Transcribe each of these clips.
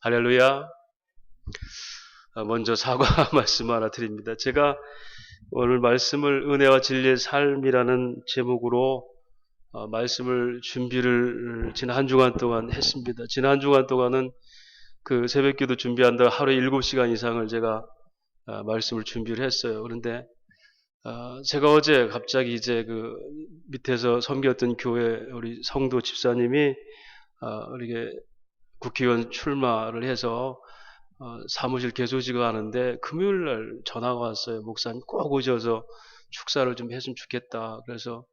할렐루야. 먼저 사과 말씀 하나 드립니다. 제가 오늘 말씀을 은혜와 진리의 삶이라는 제목으로 말씀을 준비를 지난 한 주간 동안 했습니다. 지난 한 주간 동안은 그 새벽기도 준비한다 하루에 7시간 이상을 제가 말씀을 준비를 했어요. 그런데 제가 어제 갑자기 이제 그 밑에서 섬겼던 교회 우리 성도 집사님이 이렇게 국회의원 출마를 해서 사무실 개소식을 하는데 금요일날 전화가 왔어요. 목사님 꼭 오셔서 축사를 좀 했으면 좋겠다. 그래서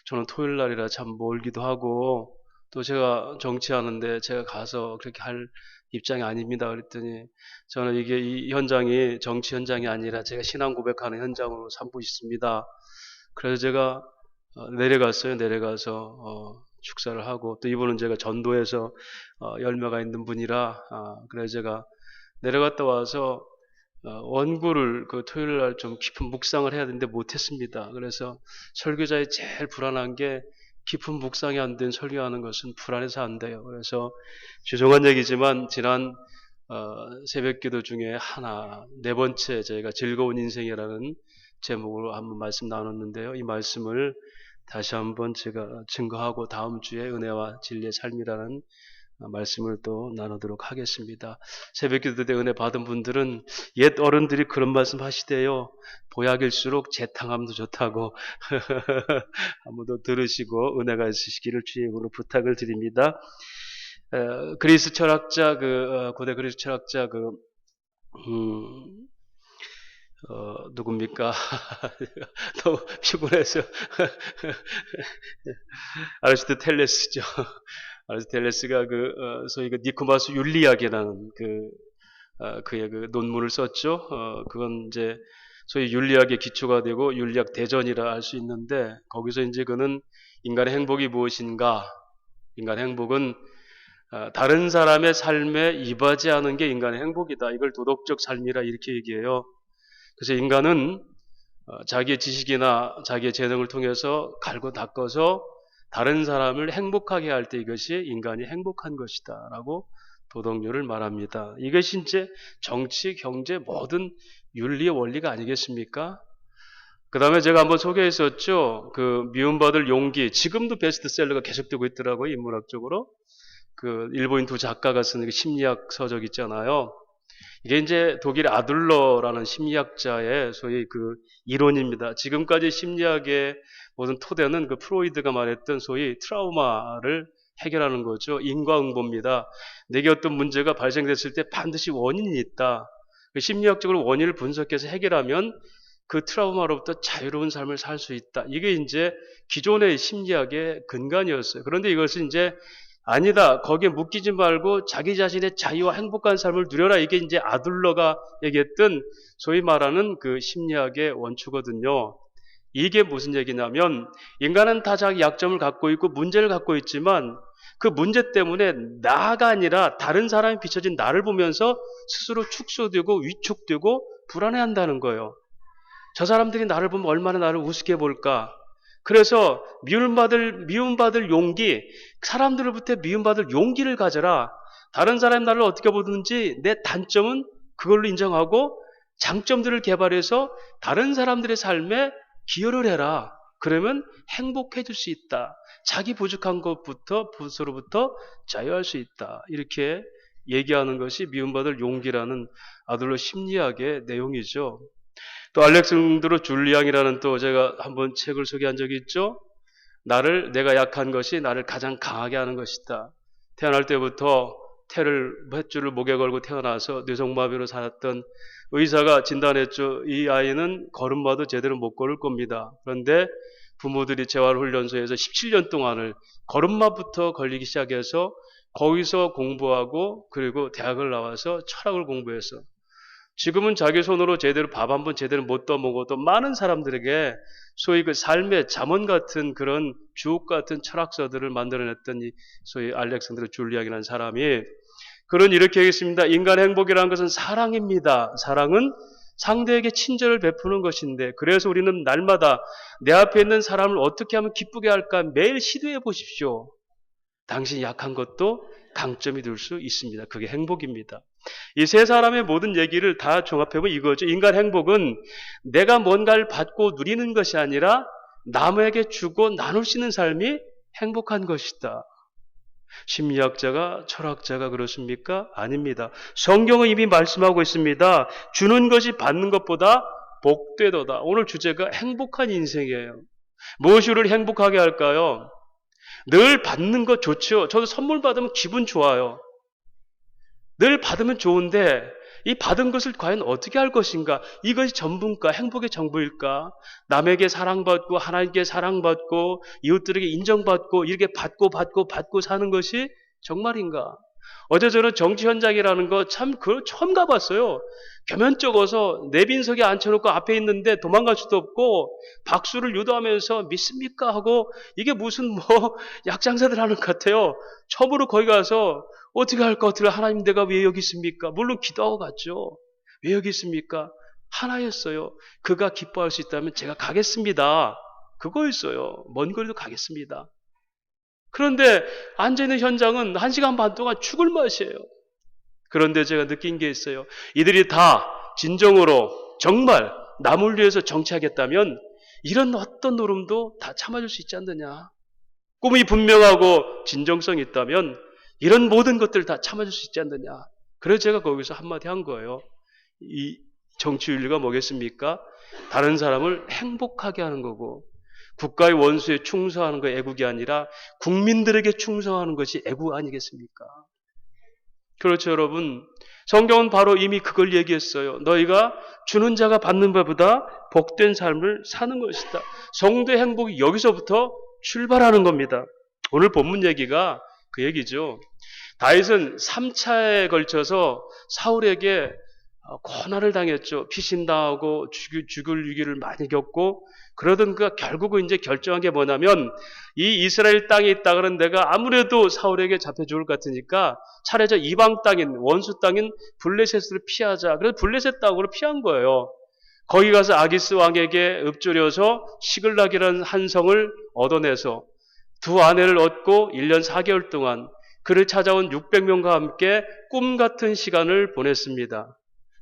저는 토요일날이라 참 멀기도 하고 또 제가 정치하는데 제가 가서 그렇게 할 입장이 아닙니다. 그랬더니 저는 이게 이 현장이 정치 현장이 아니라 제가 신앙 고백하는 현장으로 삼고 싶습니다. 그래서 제가 내려갔어요. 내려가서 축사를 하고 또 이분은 제가 전도에서 열매가 있는 분이라 그래서 제가 내려갔다 와서 원고를 그 토요일 날 좀 깊은 묵상을 해야 되는데 못했습니다. 그래서 설교자의 제일 불안한 게 깊은 묵상이 안 된 설교하는 것은 불안해서 안 돼요. 그래서 죄송한 얘기지만 지난 새벽기도 중에 네 번째 저희가 즐거운 인생이라는 제목으로 한번 말씀 나눴는데요. 이 말씀을 다시 한번 제가 증거하고 다음 주에 은혜와 진리의 삶이라는 말씀을 또 나누도록 하겠습니다. 새벽기도 때 은혜 받은 분들은 옛 어른들이 그런 말씀 하시대요. 보약일수록 재탕함도 좋다고 한번 더 들으시고 은혜가 있으시기를 주의 이름으로 부탁을 드립니다. 그리스 철학자 고대 그리스 철학자 누굽니까? 너무 피곤해서 아리스토텔레스죠. 아리스토텔레스가 소위 니코마스 윤리학이라는 그의 그 논문을 썼죠. 그건 이제 소위 윤리학의 기초가 되고 윤리학 대전이라 할 수 있는데 거기서 이제 그는 인간의 행복이 무엇인가? 인간의 행복은 다른 사람의 삶에 이바지하는 게 인간의 행복이다. 이걸 도덕적 삶이라 이렇게 얘기해요. 그래서 인간은 자기의 지식이나 자기의 재능을 통해서 갈고 닦아서 다른 사람을 행복하게 할 때 이것이 인간이 행복한 것이다 라고 도덕률을 말합니다. 이것이 이제 정치, 경제, 모든 윤리의 원리가 아니겠습니까? 그 다음에 제가 한번 소개했었죠. 그 미움받을 용기, 지금도 베스트셀러가 계속되고 있더라고요. 인문학적으로. 그 일본인 두 작가가 쓴 심리학 서적 있잖아요. 이게 이제 독일 아들러라는 심리학자의 소위 그 이론입니다. 지금까지 심리학의 모든 토대는 그 프로이드가 말했던 소위 트라우마를 해결하는 거죠. 인과응보입니다. 내게 어떤 문제가 발생됐을 때 반드시 원인이 있다. 심리학적으로 원인을 분석해서 해결하면 그 트라우마로부터 자유로운 삶을 살 수 있다. 이게 이제 기존의 심리학의 근간이었어요. 그런데 이것은 이제 아니다. 거기에 묶이지 말고 자기 자신의 자유와 행복한 삶을 누려라. 이게 이제 아들러가 얘기했던 소위 말하는 그 심리학의 원초거든요. 이게 무슨 얘기냐면 인간은 다 자기 약점을 갖고 있고 문제를 갖고 있지만 그 문제 때문에 나가 아니라 다른 사람이 비춰진 나를 보면서 스스로 축소되고 위축되고 불안해한다는 거예요. 저 사람들이 나를 보면 얼마나 나를 우습게 볼까? 그래서 미움받을 용기, 사람들로부터 미움받을 용기를 가져라. 다른 사람이 나를 어떻게 보든지 내 단점은 그걸로 인정하고 장점들을 개발해서 다른 사람들의 삶에 기여를 해라. 그러면 행복해질 수 있다. 자기 부족한 것부터로부터 자유할 수 있다. 이렇게 얘기하는 것이 미움받을 용기라는 아들러 심리학의 내용이죠. 또 알렉산드로 줄리앙이라는 또 제가 한번 책을 소개한 적이 있죠. 내가 약한 것이 나를 가장 강하게 하는 것이다. 태어날 때부터 탯줄을 목에 걸고 태어나서 뇌성마비로 살았던 의사가 진단했죠. 이 아이는 걸음마도 제대로 못 걸을 겁니다. 그런데 부모들이 재활훈련소에서 17년 동안을 걸음마부터 걸리기 시작해서 거기서 공부하고 그리고 대학을 나와서 철학을 공부해서 지금은 자기 손으로 제대로 밥 한 번 제대로 못 떠먹어도 많은 사람들에게 소위 그 삶의 잠언 같은 그런 주옥 같은 철학서들을 만들어냈던 이 소위 알렉산드로 줄리앙이라는 사람이 그런 이렇게 얘기했습니다. 인간의 행복이라는 것은 사랑입니다. 사랑은 상대에게 친절을 베푸는 것인데 그래서 우리는 날마다 내 앞에 있는 사람을 어떻게 하면 기쁘게 할까 매일 시도해 보십시오. 당신이 약한 것도 강점이 될 수 있습니다. 그게 행복입니다. 이 세 사람의 모든 얘기를 다 종합해보면 이거죠. 인간 행복은 내가 뭔가를 받고 누리는 것이 아니라 남에게 주고 나눌 수 있는 삶이 행복한 것이다. 심리학자가, 철학자가 그렇습니까? 아닙니다. 성경은 이미 말씀하고 있습니다. 주는 것이 받는 것보다 복되도다. 오늘 주제가 행복한 인생이에요. 무엇이 우리를 행복하게 할까요? 늘 받는 것 좋죠. 저도 선물 받으면 기분 좋아요. 늘 받으면 좋은데 이 받은 것을 과연 어떻게 할 것인가? 이것이 전부일까? 행복의 전부일까? 남에게 사랑받고 하나님께 사랑받고 이웃들에게 인정받고 이렇게 받고 사는 것이 정말인가? 어제 저는 정치 현장이라는 거 그걸 처음 가봤어요. 겸연쩍어서 내빈석에 앉혀놓고 앞에 있는데 도망갈 수도 없고 박수를 유도하면서 믿습니까? 하고 이게 무슨 약장사들 하는 것 같아요. 처음으로 거기 가서 어떻게 할 것 같아요? 하나님 내가 왜 여기 있습니까? 물론 기도하고 갔죠. 왜 여기 있습니까? 하나였어요. 그가 기뻐할 수 있다면 제가 가겠습니다. 그거였어요. 먼 거리도 가겠습니다. 그런데 앉아있는 현장은 1시간 반 동안 죽을 맛이에요. 그런데 제가 느낀 게 있어요. 이들이 다 진정으로 정말 남을 위해서 정치하겠다면 이런 어떤 노름도 다 참아줄 수 있지 않느냐. 꿈이 분명하고 진정성이 있다면 이런 모든 것들을 다 참아줄 수 있지 않느냐. 그래서 제가 거기서 한마디 한 거예요. 이 정치윤리가 뭐겠습니까? 다른 사람을 행복하게 하는 거고 국가의 원수에 충성하는 거 애국이 아니라 국민들에게 충성하는 것이 애국 아니겠습니까? 그렇죠, 여러분. 성경은 바로 이미 그걸 얘기했어요. 너희가 주는 자가 받는 바보다 복된 삶을 사는 것이다. 성도의 행복이 여기서부터 출발하는 겁니다. 오늘 본문 얘기가 그 얘기죠. 다윗은 3차에 걸쳐서 사울에게 고난을 당했죠. 피신당하고 죽을 위기를 많이 겪고 그러던 그가 결국은 이제 결정한 게 뭐냐면 이 이스라엘 땅에 있다 그런 내가 아무래도 사울에게 잡혀 죽을 것 같으니까 차라리 저 이방 땅인 원수 땅인 블레셋을 피하자. 그래서 블레셋 땅으로 피한 거예요. 거기 가서 아기스 왕에게 읊조려서 시글락이라는 한 성을 얻어내서 두 아내를 얻고 1년 4개월 동안 그를 찾아온 600명과 함께 꿈 같은 시간을 보냈습니다.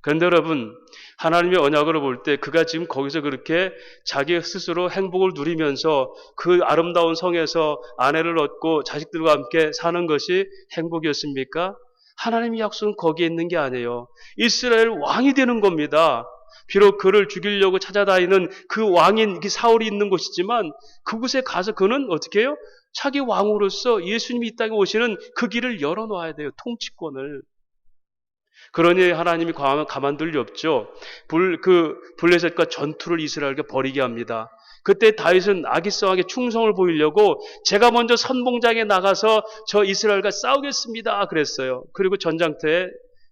그런데 여러분, 하나님의 언약으로 볼 때 그가 지금 거기서 그렇게 자기 스스로 행복을 누리면서 그 아름다운 성에서 아내를 얻고 자식들과 함께 사는 것이 행복이었습니까? 하나님의 약속은 거기에 있는 게 아니에요. 이스라엘 왕이 되는 겁니다. 비록 그를 죽이려고 찾아다니는 그 왕인 사울이 있는 곳이지만 그곳에 가서 그는 어떻게 해요? 자기 왕으로서 예수님이 이 땅에 오시는 그 길을 열어놔야 돼요. 통치권을. 그러니 하나님이 가만둘 리 없죠. 블레셋과 전투를 이스라엘에게 벌이게 합니다. 그때 다윗은 아기스 왕에게 충성을 보이려고 제가 먼저 선봉장에 나가서 저 이스라엘과 싸우겠습니다. 그랬어요. 그리고 전장터에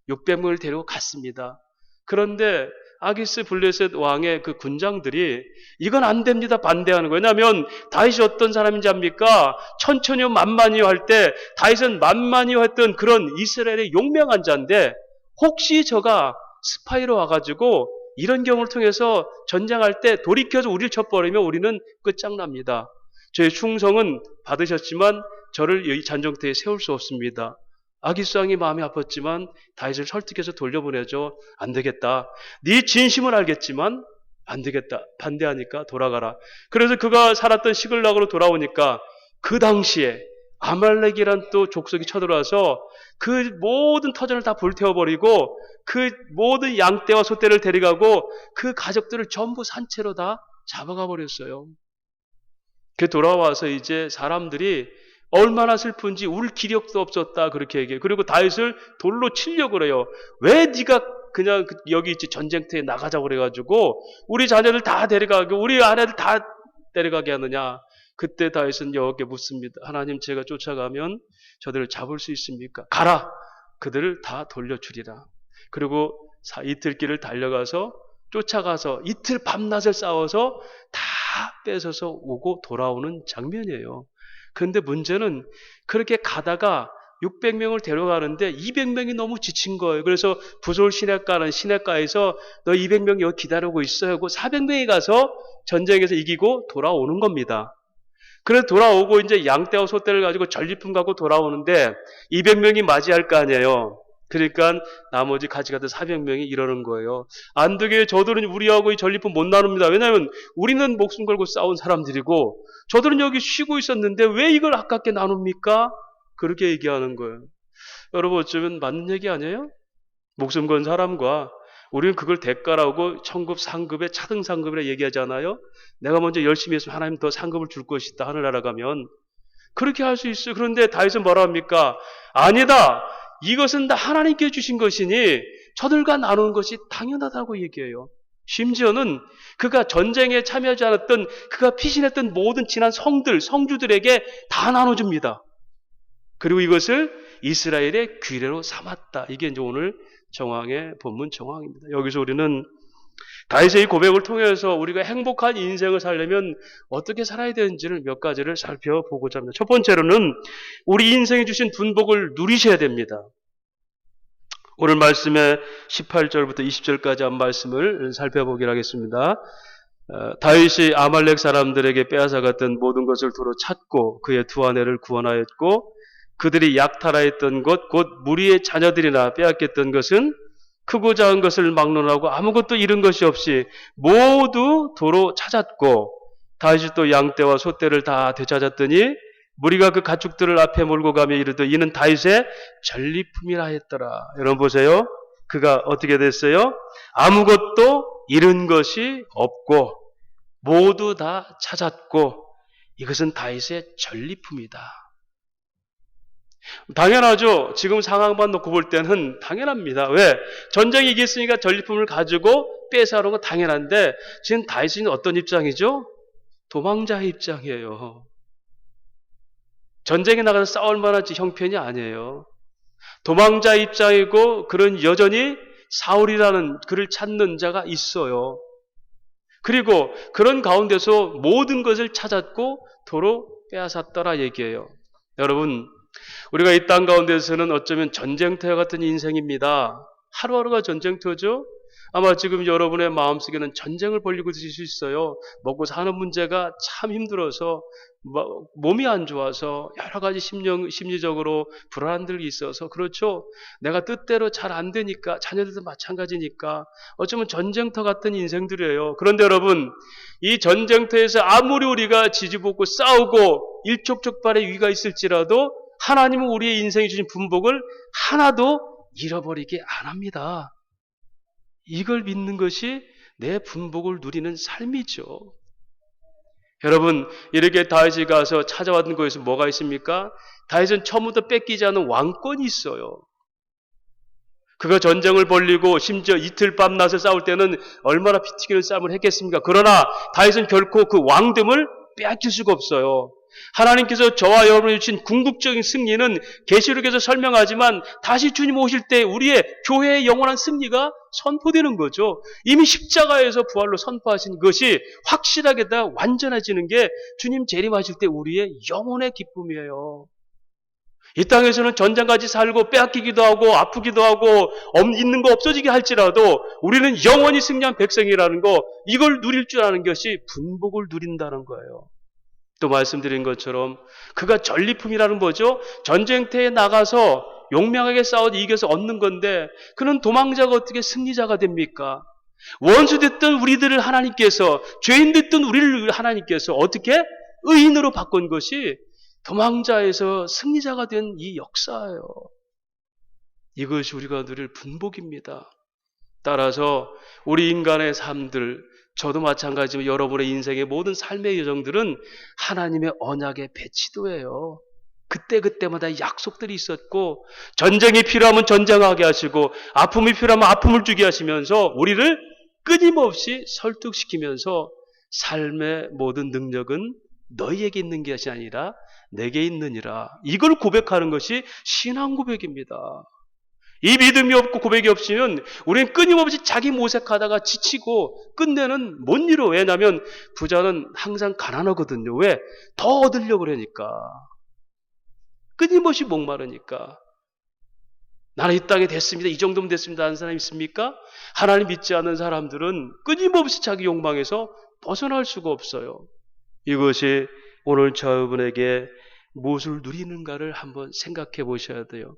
600명을 데리고 갔습니다. 그런데 아기스 블레셋 왕의 그 군장들이 이건 안 됩니다. 반대하는 거예요. 왜냐하면 다윗이 어떤 사람인지 압니까? 천천히요 만만히요 할 때 다윗은 만만히요 했던 그런 이스라엘의 용맹한 자인데 혹시 저가 스파이로 와가지고 이런 경우를 통해서 전쟁할 때 돌이켜서 우리를 쳐버리면 우리는 끝장납니다. 저의 충성은 받으셨지만 저를 이 잔정터에 세울 수 없습니다. 아기스 왕이 마음이 아팠지만 다윗을 설득해서 돌려보내죠. 안 되겠다. 네 진심을 알겠지만 안 되겠다. 반대하니까 돌아가라. 그래서 그가 살았던 시글락으로 돌아오니까 그 당시에 아말렉이란 또 족속이 쳐들어와서 그 모든 터전을 다 불태워버리고 그 모든 양떼와 소떼를 데려가고 그 가족들을 전부 산채로 다 잡아가 버렸어요. 그 돌아와서 이제 사람들이 얼마나 슬픈지 울 기력도 없었다 그렇게 얘기해요. 그리고 다윗을 돌로 치려고 그래요. 왜 네가 그냥 여기 있지 전쟁터에 나가자고 그래가지고 우리 자녀들 다 데려가고 우리 아내들 다 데려가게 하느냐. 그때 다윗은 여호와께 묻습니다. 하나님 제가 쫓아가면 저들을 잡을 수 있습니까? 가라. 그들을 다 돌려주리라. 그리고 이틀 길을 달려가서 쫓아가서 이틀 밤낮을 싸워서 다 뺏어서 오고 돌아오는 장면이에요. 그런데 문제는 그렇게 가다가 600명을 데려가는데 200명이 너무 지친 거예요. 그래서 부솔 시내가는 시내가에서 너 200명 여기 기다리고 있어 하고 400명이 가서 전쟁에서 이기고 돌아오는 겁니다. 그래서 돌아오고 이제 양떼와 소떼를 가지고 전리품 갖고 돌아오는데 200명이 맞이할 거 아니에요. 그러니까 나머지 같이 갔던 400명이 이러는 거예요. 안 되게 저들은 우리하고 이 전리품 못 나눕니다. 왜냐하면 우리는 목숨 걸고 싸운 사람들이고 저들은 여기 쉬고 있었는데 왜 이걸 아깝게 나눕니까? 그렇게 얘기하는 거예요. 여러분 어쩌면 맞는 얘기 아니에요? 목숨 건 사람과 우리는 그걸 대가라고 천급, 상급의 차등 상급이라 얘기하잖아요. 내가 먼저 열심히 했으면 하나님 더 상급을 줄 것이다. 하늘나라 가면. 그렇게 할 수 있어요. 그런데 다윗은 뭐라 합니까? 아니다. 이것은 다 하나님께 주신 것이니 저들과 나누는 것이 당연하다고 얘기해요. 심지어는 그가 전쟁에 참여하지 않았던 그가 피신했던 모든 지난 성들, 성주들에게 다 나눠줍니다. 그리고 이것을 이스라엘의 규례로 삼았다. 이게 이제 오늘 정황의 본문 정황입니다. 여기서 우리는 다윗의 이 고백을 통해서 우리가 행복한 인생을 살려면 어떻게 살아야 되는지를 몇 가지를 살펴보고자 합니다. 첫 번째로는 우리 인생에 주신 분복을 누리셔야 됩니다. 오늘 말씀의 18절부터 20절까지 한 말씀을 살펴보기로 하겠습니다. 다윗이 아말렉 사람들에게 빼앗아갔던 모든 것을 도로 찾고 그의 두 아내를 구원하였고 그들이 약탈하였던 것, 곧 무리의 자녀들이나 빼앗겼던 것은 크고 작은 것을 막론하고 아무것도 잃은 것이 없이 모두 도로 찾았고 다윗이 또 양떼와 소떼를 다 되찾았더니 무리가 그 가축들을 앞에 몰고 가며 이르되 이는 다윗의 전리품이라 했더라. 여러분 보세요. 그가 어떻게 됐어요? 아무것도 잃은 것이 없고 모두 다 찾았고 이것은 다윗의 전리품이다. 당연하죠. 지금 상황만 놓고 볼 때는 당연합니다. 왜? 전쟁이 이겼으니까 전리품을 가지고 빼앗아오는 건 당연한데 지금 다윗은 어떤 입장이죠? 도망자의 입장이에요. 전쟁에 나가서 싸울 만한 형편이 아니에요. 도망자 입장이고 그런 여전히 사울이라는 그를 찾는 자가 있어요. 그리고 그런 가운데서 모든 것을 찾았고 도로 빼앗았더라 얘기해요. 여러분 우리가 이 땅 가운데서는 어쩌면 전쟁터와 같은 인생입니다. 하루하루가 전쟁터죠. 아마 지금 여러분의 마음속에는 전쟁을 벌이고 있을 수 있어요. 먹고 사는 문제가 참 힘들어서 몸이 안 좋아서 여러 가지 심리적으로 불안한 들이 있어서 그렇죠. 내가 뜻대로 잘 안 되니까 자녀들도 마찬가지니까 어쩌면 전쟁터 같은 인생들이에요. 그런데 여러분 이 전쟁터에서 아무리 우리가 지지볶고 싸우고 일촉즉발의 위기가 있을지라도 하나님은 우리의 인생에 주신 분복을 하나도 잃어버리게 안 합니다. 이걸 믿는 것이 내 분복을 누리는 삶이죠. 여러분 이렇게 다윗이 가서 찾아왔던 곳에서 뭐가 있습니까? 다윗은 처음부터 뺏기지 않은 왕권이 있어요. 그가 전쟁을 벌리고 심지어 이틀 밤낮을 싸울 때는 얼마나 피 튀기는 싸움을 했겠습니까? 그러나 다윗은 결코 그 왕됨을 빼앗길 수가 없어요. 하나님께서 저와 여러분이 주신 궁극적인 승리는 계시록에서 설명하지만 다시 주님 오실 때 우리의 교회의 영원한 승리가 선포되는 거죠. 이미 십자가에서 부활로 선포하신 것이 확실하게 다 완전해지는 게 주님 재림하실 때 우리의 영혼의 기쁨이에요. 이 땅에서는 전쟁까지 살고 빼앗기기도 하고 아프기도 하고 있는 거 없어지게 할지라도 우리는 영원히 승리한 백성이라는 거 이걸 누릴 줄 아는 것이 분복을 누린다는 거예요. 또 말씀드린 것처럼 그가 전리품이라는 거죠. 전쟁터에 나가서 용맹하게 싸워 이겨서 얻는 건데 그는 도망자가 어떻게 승리자가 됩니까? 원수 됐던 우리들을 하나님께서 죄인 됐던 우리를 하나님께서 어떻게 의인으로 바꾼 것이 도망자에서 승리자가 된 이 역사예요. 이것이 우리가 누릴 분복입니다. 따라서 우리 인간의 삶들 저도 마찬가지지만 여러분의 인생의 모든 삶의 여정들은 하나님의 언약의 배치도예요. 그때그때마다 약속들이 있었고 전쟁이 필요하면 전쟁하게 하시고 아픔이 필요하면 아픔을 주게 하시면서 우리를 끊임없이 설득시키면서 삶의 모든 능력은 너희에게 있는 것이 아니라 내게 있느니라. 이걸 고백하는 것이 신앙 고백입니다. 이 믿음이 없고 고백이 없으면 우리는 끊임없이 자기 모색하다가 지치고 끝내는 못 이뤄. 왜냐하면 부자는 항상 가난하거든요. 왜? 더 얻으려고 그러니까. 끊임없이 목마르니까. 나는 이 땅에 됐습니다. 이 정도면 됐습니다. 하는 사람 있습니까? 하나님 믿지 않는 사람들은 끊임없이 자기 욕망에서 벗어날 수가 없어요. 이것이 오늘 저분에게 무엇을 누리는가를 한번 생각해 보셔야 돼요.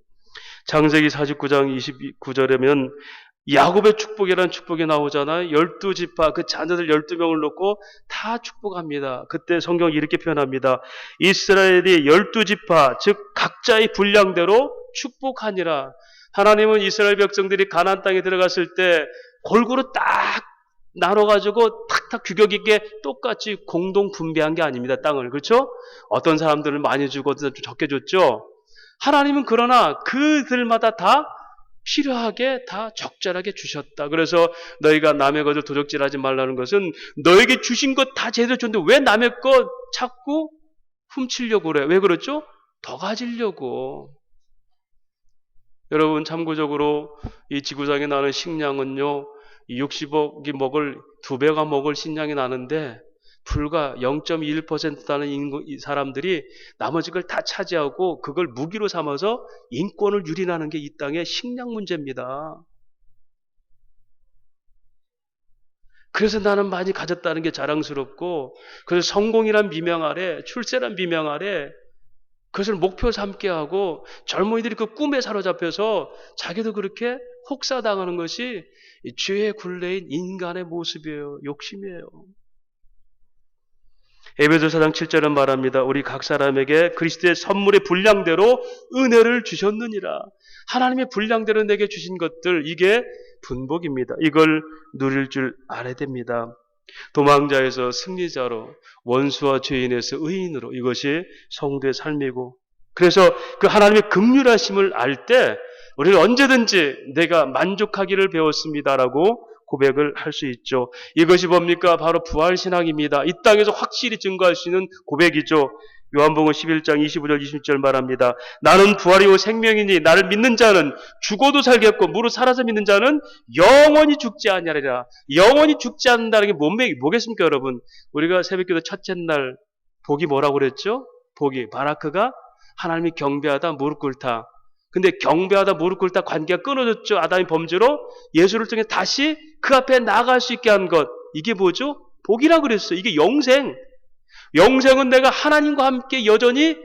창세기 49장 29절에면 야곱의 축복이라는 축복이 나오잖아요. 12지파 그 자녀들 12명을 놓고 다 축복합니다. 그때 성경 이렇게 표현합니다. 이스라엘이 12지파 즉 각자의 분량대로 축복하니라. 하나님은 이스라엘 백성들이 가나안 땅에 들어갔을 때 골고루 딱 나눠가지고 탁탁 규격 있게 똑같이 공동 분배한 게 아닙니다. 땅을. 그렇죠? 어떤 사람들은 많이 주고 어떤 사람은 적게 줬죠. 하나님은 그러나 그들마다 다 필요하게 다 적절하게 주셨다. 그래서 너희가 남의 것을 도적질하지 말라는 것은 너에게 주신 것 다 제대로 줬는데 왜 남의 것 자꾸 훔치려고 그래? 왜 그렇죠? 더 가지려고. 여러분 참고적으로 이 지구상에 나는 식량은요 60억이 먹을 2배가 먹을 식량이 나는데 불과 0.1%라는 사람들이 나머지 걸 다 차지하고 그걸 무기로 삼아서 인권을 유린하는 게 이 땅의 식량 문제입니다. 그래서 나는 많이 가졌다는 게 자랑스럽고 그래서 성공이란 비명 아래 출세란 비명 아래 그것을 목표 삼게 하고 젊은이들이 그 꿈에 사로잡혀서 자기도 그렇게 혹사당하는 것이 죄의 굴레인 인간의 모습이에요. 욕심이에요. 에베소 4장 7절은 말합니다. 우리 각 사람에게 그리스도의 선물의 분량대로 은혜를 주셨느니라. 하나님의 분량대로 내게 주신 것들 이게 분복입니다. 이걸 누릴 줄 알아야 됩니다. 도망자에서 승리자로 원수와 죄인에서 의인으로 이것이 성도의 삶이고 그래서 그 하나님의 긍휼하심을 알 때 우리는 언제든지 내가 만족하기를 배웠습니다라고 고백을 할 수 있죠. 이것이 뭡니까? 바로 부활신앙입니다. 이 땅에서 확실히 증거할 수 있는 고백이죠. 요한복음 11장 25절 26절 말합니다. 나는 부활이요 생명이니 나를 믿는 자는 죽어도 살겠고 무릇 살아서 믿는 자는 영원히 죽지 아니하리라. 영원히 죽지 않는다는 게 뭐겠습니까 여러분? 우리가 새벽기도 첫째 날 복이 뭐라고 그랬죠? 복이 바라크가 하나님이 경배하다 무릎 꿇다. 근데 경배하다 무릎 꿇다 관계가 끊어졌죠. 아담의 범죄로 예수를 통해 다시 그 앞에 나아갈 수 있게 한 것. 이게 뭐죠? 복이라고 그랬어요. 이게 영생. 영생은 내가 하나님과 함께 여전히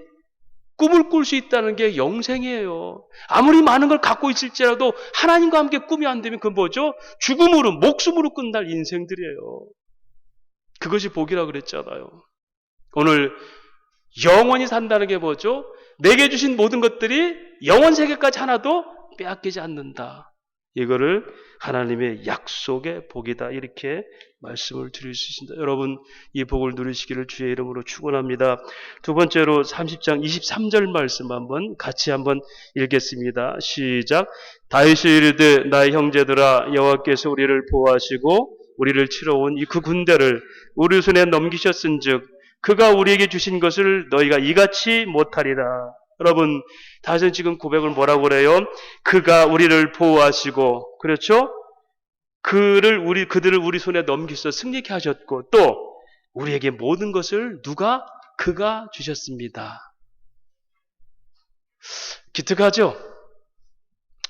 꿈을 꿀 수 있다는 게 영생이에요. 아무리 많은 걸 갖고 있을지라도 하나님과 함께 꿈이 안 되면 그건 뭐죠? 죽음으로 목숨으로 끝날 인생들이에요. 그것이 복이라고 그랬잖아요. 오늘 영원히 산다는 게 뭐죠? 내게 주신 모든 것들이 영원 세계까지 하나도 빼앗기지 않는다. 이거를 하나님의 약속의 복이다. 이렇게 말씀을 드릴 수 있습니다. 여러분 이 복을 누리시기를 주의 이름으로 축원합니다. 두 번째로 30장 23절 말씀 같이 한번 읽겠습니다. 시작. 다윗이 이르되 나의 형제들아 여호와께서 우리를 보호하시고 우리를 치러 온 그 군대를 우리 손에 넘기셨은즉 그가 우리에게 주신 것을 너희가 이같이 못하리라. 여러분 다윗은 지금 고백을 뭐라고 그래요? 그가 우리를 보호하시고 그렇죠? 그들을 우리 손에 넘기셔서 승리케 하셨고 또 우리에게 모든 것을 그가 주셨습니다. 기특하죠?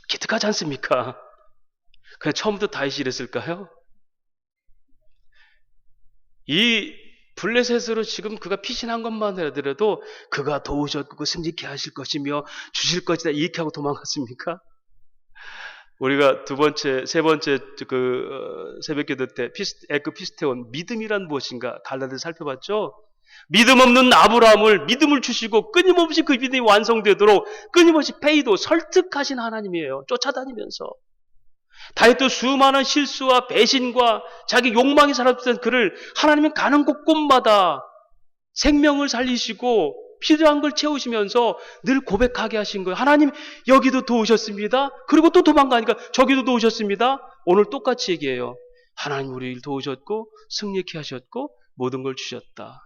기특하지 않습니까? 그냥 처음부터 다윗이 이랬을까요? 이 블레셋으로 지금 그가 피신한 것만 하더라도 그가 도우셨고 그 승리케 하실 것이며 주실 것이다 이렇게 하고 도망갔습니까? 우리가 세 번째 새벽기도 때 에크피스테온 믿음이란 무엇인가 갈라디아서 살펴봤죠. 믿음 없는 아브라함을 믿음을 주시고 끊임없이 그 믿음이 완성되도록 끊임없이 페이도 설득하신 하나님이에요. 쫓아다니면서. 다윗도 수많은 실수와 배신과 자기 욕망이 사로잡던 그를 하나님은 가는 곳곳마다 생명을 살리시고 필요한 걸 채우시면서 늘 고백하게 하신 거예요. 하나님 여기도 도우셨습니다. 그리고 또 도망가니까 저기도 도우셨습니다. 오늘 똑같이 얘기해요. 하나님 우리를 도우셨고 승리케 하셨고 모든 걸 주셨다.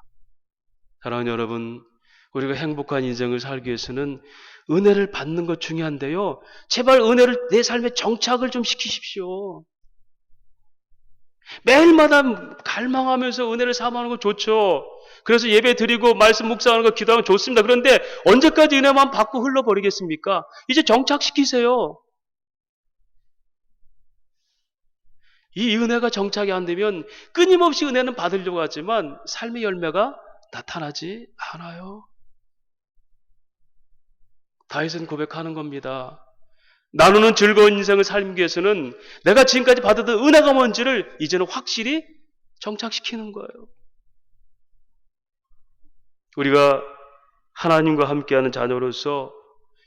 사랑하는 여러분, 우리가 행복한 인생을 살기 위해서는 은혜를 받는 것 중요한데요. 제발 은혜를 내 삶에 정착을 좀 시키십시오. 매일마다 갈망하면서 은혜를 사모하는 거 좋죠. 그래서 예배 드리고 말씀 묵상하는 거 기도하는 거 좋습니다. 그런데 언제까지 은혜만 받고 흘러버리겠습니까? 이제 정착시키세요. 이 은혜가 정착이 안 되면 끊임없이 은혜는 받으려고 하지만 삶의 열매가 나타나지 않아요. 다윗은 고백하는 겁니다. 나누는 즐거운 인생을 살기 위해서는 내가 지금까지 받았던 은혜가 뭔지를 이제는 확실히 정착시키는 거예요. 우리가 하나님과 함께하는 자녀로서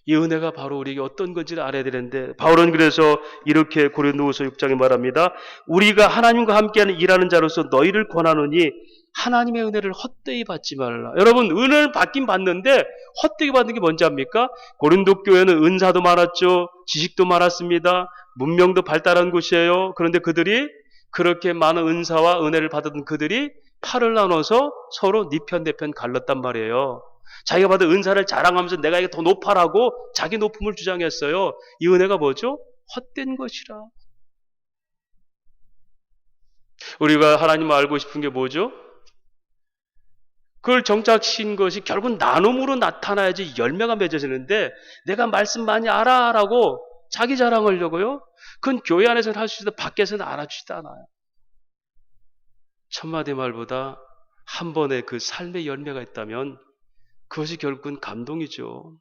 이 은혜가 바로 우리에게 어떤 건지를 알아야 되는데, 바울은 그래서 이렇게 고린도후서 6장에 말합니다. 우리가 하나님과 함께하는 일하는 자로서 너희를 권하노니 하나님의 은혜를 헛되이 받지 말라. 여러분, 은혜를 받긴 받는데 헛되이 받는 게 뭔지 압니까? 고린도 교회는 은사도 많았죠. 지식도 많았습니다. 문명도 발달한 곳이에요. 그런데 그들이 그렇게 많은 은사와 은혜를 받았던 그들이 팔을 나눠서 서로 네 편 내 편 갈랐단 말이에요. 자기가 받은 은사를 자랑하면서 내가 이게 더 높아라고 자기 높음을 주장했어요. 이 은혜가 뭐죠? 헛된 것이라. 우리가 하나님을 알고 싶은 게 뭐죠? 그걸 정착시킨 것이 결국 나눔으로 나타나야지 열매가 맺어지는데, 내가 말씀 많이 알아라고 자기 자랑하려고요? 그건 교회 안에서는 할 수 있어도 밖에서는 알아주지도 않아요. 천마디 말보다 한 번의 그 삶의 열매가 있다면 그것이 결국은 감동이죠.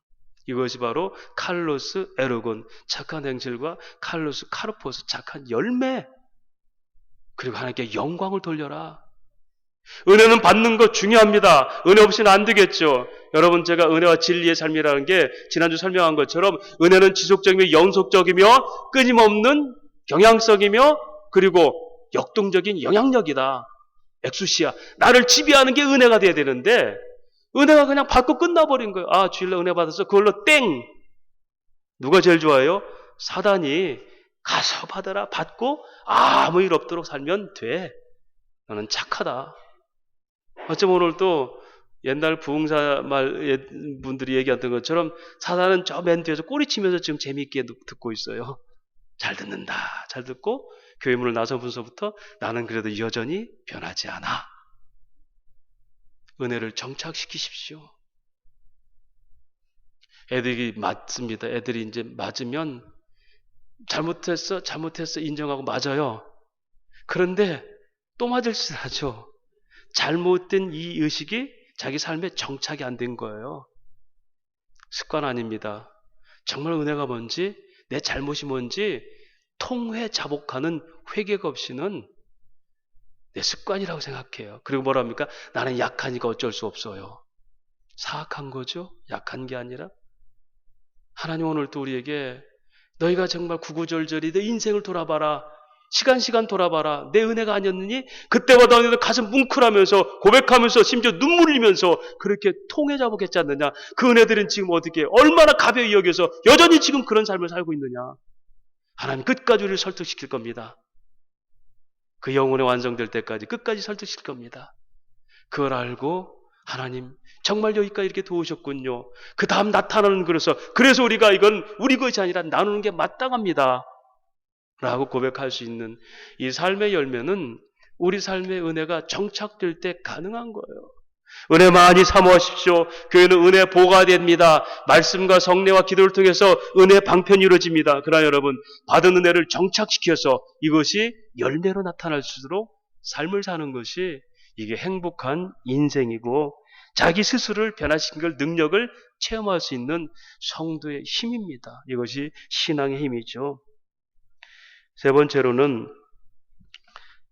이것이 바로 칼로스 에르곤, 착한 행실과 칼로스 카르포스, 착한 열매. 그리고 하나님께 영광을 돌려라. 은혜는 받는 것 중요합니다. 은혜 없이는 안 되겠죠. 여러분, 제가 은혜와 진리의 삶이라는 게 지난주 설명한 것처럼 은혜는 지속적이며 연속적이며 끊임없는 경향성이며 그리고 역동적인 영향력이다. 엑수시아. 나를 지배하는 게 은혜가 돼야 되는데 은혜가 그냥 받고 끝나버린 거예요. 아, 주일날 은혜 받았어. 그걸로 땡. 누가 제일 좋아해요? 사단이 가서 받아라. 받고 아무 일 없도록 살면 돼. 너는 착하다. 어쩌면 오늘 또 옛날 부흥사 말 분들이 얘기했던 것처럼 사단은 저 맨 뒤에서 꼬리치면서 지금 재미있게 듣고 있어요. 잘 듣는다. 잘 듣고 교회 문을 나서면서부터 나는 그래도 여전히 변하지 않아. 은혜를 정착시키십시오. 애들이 맞습니다. 애들이 이제 맞으면 잘못했어 인정하고 맞아요. 그런데 또 맞을 짓 하죠. 잘못된 이 의식이 자기 삶에 정착이 안 된 거예요. 습관 아닙니다. 정말 은혜가 뭔지, 내 잘못이 뭔지 통회 자복하는 회개가 없이는 내 습관이라고 생각해요. 그리고 뭐랍니까? 나는 약하니까 어쩔 수 없어요. 사악한 거죠? 약한 게 아니라. 하나님 오늘 또 우리에게 너희가 정말 구구절절히 내 인생을 돌아봐라. 시간 돌아봐라. 내 은혜가 아니었느니? 그때마다 너희들 가슴 뭉클하면서 고백하면서 심지어 눈물 흘리면서 그렇게 통해 자복했지 않느냐? 그 은혜들은 지금 어떻게 얼마나 가벼이 여겨서 여전히 지금 그런 삶을 살고 있느냐? 하나님 끝까지 우리를 설득시킬 겁니다. 그 영혼이 완성될 때까지 끝까지 설득시킬 겁니다. 그걸 알고 하나님 정말 여기까지 이렇게 도우셨군요. 그 다음 나타나는 그래서 우리가 이건 우리 것이 아니라 나누는 게 마땅합니다. 라고 고백할 수 있는 이 삶의 열매는 우리 삶의 은혜가 정착될 때 가능한 거예요. 은혜 많이 사모하십시오. 교회는 은혜 보가 됩니다. 말씀과 성례와 기도를 통해서 은혜 방편이 이루어집니다. 그러나 여러분, 받은 은혜를 정착시켜서 이것이 열매로 나타날 수 있도록 삶을 사는 것이 이게 행복한 인생이고 자기 스스로를 변화시킨 걸 능력을 체험할 수 있는 성도의 힘입니다. 이것이 신앙의 힘이죠. 세 번째로는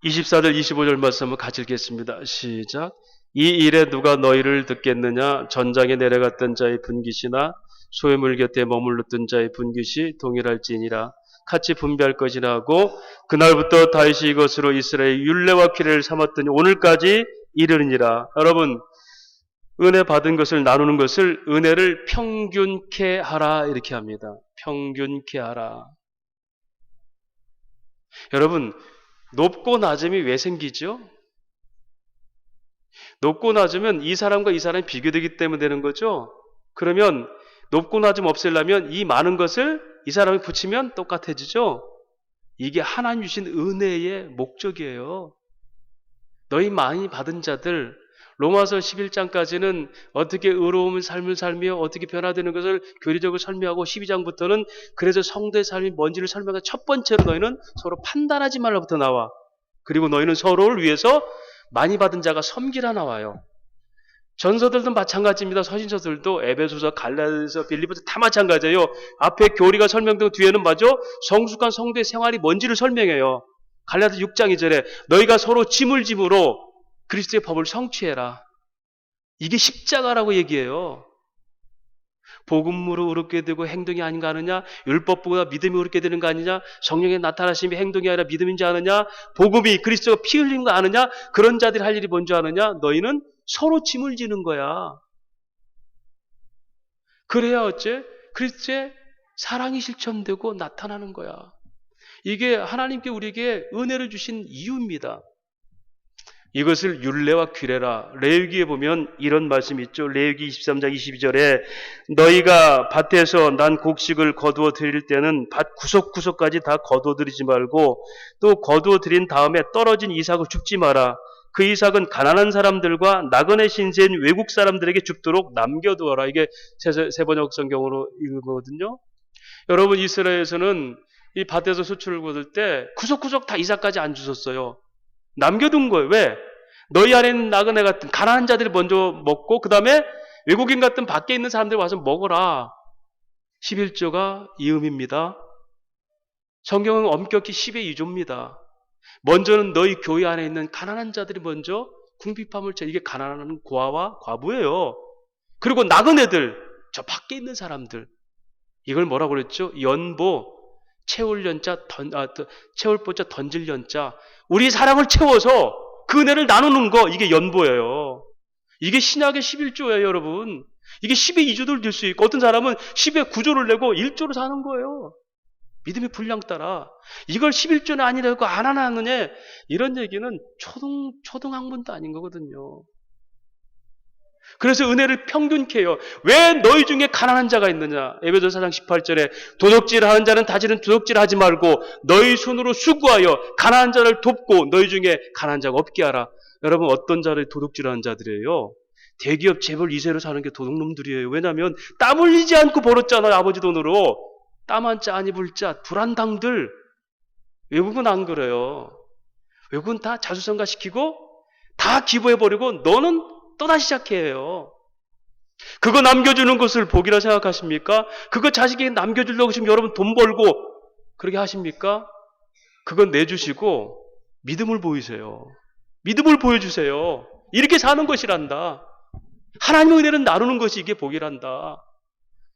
24절 25절 말씀을 같이 읽겠습니다. 시작. 이 일에 누가 너희를 듣겠느냐? 전장에 내려갔던 자의 분깃이나 소유물 곁에 머물렀던 자의 분깃이 동일할지니라. 같이 분배할 것이라 하고 그날부터 다윗이 이것으로 이스라엘 율례와 규례를 삼았더니 오늘까지 이르느니라. 여러분, 은혜 받은 것을 나누는 것을 은혜를 평균케 하라 이렇게 합니다. 평균케 하라. 여러분, 높고 낮음이 왜 생기죠? 높고 낮으면 이 사람과 이 사람이 비교되기 때문에 되는 거죠. 그러면 높고 낮음 없애려면 이 많은 것을 이 사람이 붙이면 똑같아지죠. 이게 하나님 주신 은혜의 목적이에요. 너희 많이 받은 자들, 로마서 11장까지는 어떻게 의로운 삶을 살며 어떻게 변화되는 것을 교리적으로 설명하고 12장부터는 그래서 성도의 삶이 뭔지를 설명하고 첫 번째로 너희는 서로 판단하지 말라부터 나와. 그리고 너희는 서로를 위해서 많이 받은 자가 섬기라 나와요. 전서들도 마찬가지입니다. 서신서들도 에베소서, 갈라디아서, 빌립보서 다 마찬가지예요. 앞에 교리가 설명되고 뒤에는 맞아 성숙한 성도의 생활이 뭔지를 설명해요. 갈라디아 6장 2절에 너희가 서로 짐을 짐으로 그리스도의 법을 성취해라. 이게 십자가라고 얘기해요. 복음으로 의롭게 되고 행동이 아닌가 하느냐? 율법보다 믿음이 의롭게 되는 거 아니냐? 성령의 나타나심이 행동이 아니라 믿음인지 아느냐? 복음이 그리스도가 피 흘린 거 아느냐? 그런 자들이 할 일이 뭔지 아느냐? 너희는 서로 짐을 지는 거야. 그래야 어째? 그리스도의 사랑이 실천되고 나타나는 거야. 이게 하나님께 우리에게 은혜를 주신 이유입니다. 이것을 율례와 규례라. 레위기에 보면 이런 말씀이 있죠. 레위기 23장 22절에 너희가 밭에서 난 곡식을 거두어 드릴 때는 밭 구석구석까지 다 거두어 드리지 말고 또 거두어 드린 다음에 떨어진 이삭을 줍지 마라. 그 이삭은 가난한 사람들과 나그네 신세인 외국 사람들에게 줍도록 남겨두어라. 이게 세번역 성경으로 읽거든요. 여러분, 이스라엘에서는 이 밭에서 수출을 거둘 때 구석구석 다 이삭까지 안 주셨어요. 남겨둔 거예요. 왜? 너희 안에 있는 나그네 같은 가난한 자들이 먼저 먹고 그 다음에 외국인 같은 밖에 있는 사람들이 와서 먹어라. 11조가 이 의미입니다. 성경은 엄격히 10의 2조입니다. 먼저는 너희 교회 안에 있는 가난한 자들이 먼저 궁핍함을 이게 가난한 고아와 과부예요. 그리고 나그네들, 저 밖에 있는 사람들. 이걸 뭐라고 그랬죠? 연보, 채울 연자, 채울 보자, 던질 연자. 우리 사랑을 채워서 그 은혜를 나누는 거, 이게 연보예요. 이게 신약의 11조예요, 여러분. 이게 10의 2조도 될 수 있고, 어떤 사람은 10의 9조를 내고 1조로 사는 거예요. 믿음의 분량 따라. 이걸 11조는 아니라고 안 하느냐, 이런 얘기는 초등학문도 아닌 거거든요. 그래서 은혜를 평균케 해요. 왜 너희 중에 가난한 자가 있느냐? 에베소서 4장 18절에 도둑질하는 자는 다시는 도둑질하지 말고 너희 손으로 수고하여 가난한 자를 돕고 너희 중에 가난한 자가 없게 하라. 여러분, 어떤 자를 도둑질하는 자들이에요? 대기업 재벌 2세로 사는 게 도둑놈들이에요. 왜냐하면 땀 흘리지 않고 벌었잖아요. 아버지 돈으로. 땀 한 자 안 입을 자 불안당들. 외국은 안 그래요. 외국은 다 자수성가 시키고 다 기부해버리고 너는 또다시 시작해요. 그거 남겨주는 것을 복이라 생각하십니까? 그거 자식에게 남겨주려고 지금 여러분 돈 벌고 그렇게 하십니까? 그건 내주시고 믿음을 보이세요. 믿음을 보여주세요. 이렇게 사는 것이란다. 하나님의 은혜는 나누는 것이 이게 복이란다.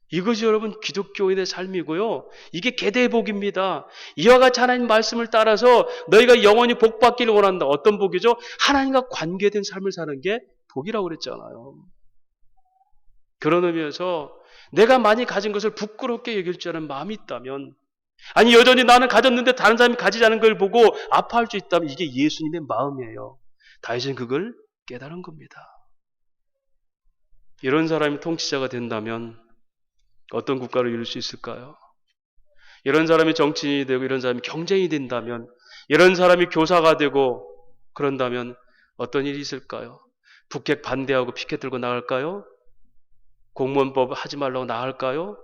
이것이 여러분 기독교인의 삶이고요. 이게 계대의 복입니다. 이와 같이 하나님 말씀을 따라서 너희가 영원히 복 받기를 원한다. 어떤 복이죠? 하나님과 관계된 삶을 사는 게 복이라고 그랬잖아요. 그런 의미에서 내가 많이 가진 것을 부끄럽게 여길 줄 아는 마음이 있다면, 아니 여전히 나는 가졌는데 다른 사람이 가지지 않은 걸 보고 아파할 수 있다면 이게 예수님의 마음이에요. 다윗은 그걸 깨달은 겁니다. 이런 사람이 통치자가 된다면 어떤 국가를 이룰 수 있을까요? 이런 사람이 정치인이 되고 이런 사람이 경쟁이 된다면, 이런 사람이 교사가 되고 그런다면 어떤 일이 있을까요? 북핵 반대하고 피켓 들고 나갈까요? 공무원법 하지 말라고 나갈까요?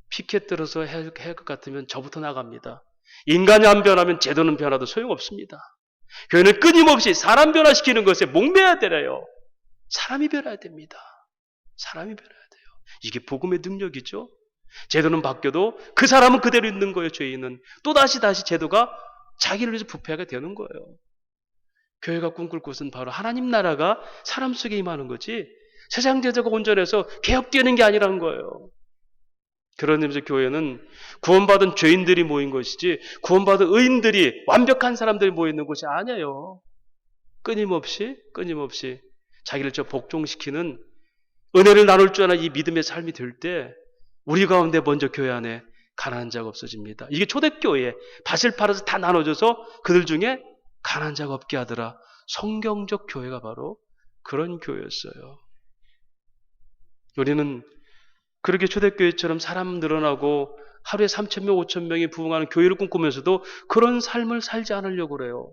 피켓 들어서 할 것 같으면 저부터 나갑니다. 인간이 안 변하면 제도는 변화도 소용없습니다. 교회는 끊임없이 사람 변화시키는 것에 목매야 되래요. 사람이 변해야 됩니다. 사람이 변해야 돼요. 이게 복음의 능력이죠. 제도는 바뀌어도 그 사람은 그대로 있는 거예요. 죄인은 또다시 제도가 자기를 위해서 부패하게 되는 거예요. 교회가 꿈꿀 곳은 바로 하나님 나라가 사람 속에 임하는 거지 세상 제도가 온전해서 개혁되는 게 아니라는 거예요. 그런 의미에서 교회는 구원받은 죄인들이 모인 것이지 구원받은 의인들이 완벽한 사람들이 모이는 곳이 아니에요. 끊임없이 자기를 복종시키는 은혜를 나눌 줄 아는 이 믿음의 삶이 될 때 우리 가운데 먼저 교회 안에 가난한 자가 없어집니다. 이게 초대교회에 밭을 팔아서 다 나눠줘서 그들 중에 가난한 자가 없게 하더라. 성경적 교회가 바로 그런 교회였어요. 우리는 그렇게 초대교회처럼 사람 늘어나고 하루에 3,000명, 5,000명이 부흥하는 교회를 꿈꾸면서도 그런 삶을 살지 않으려고 그래요.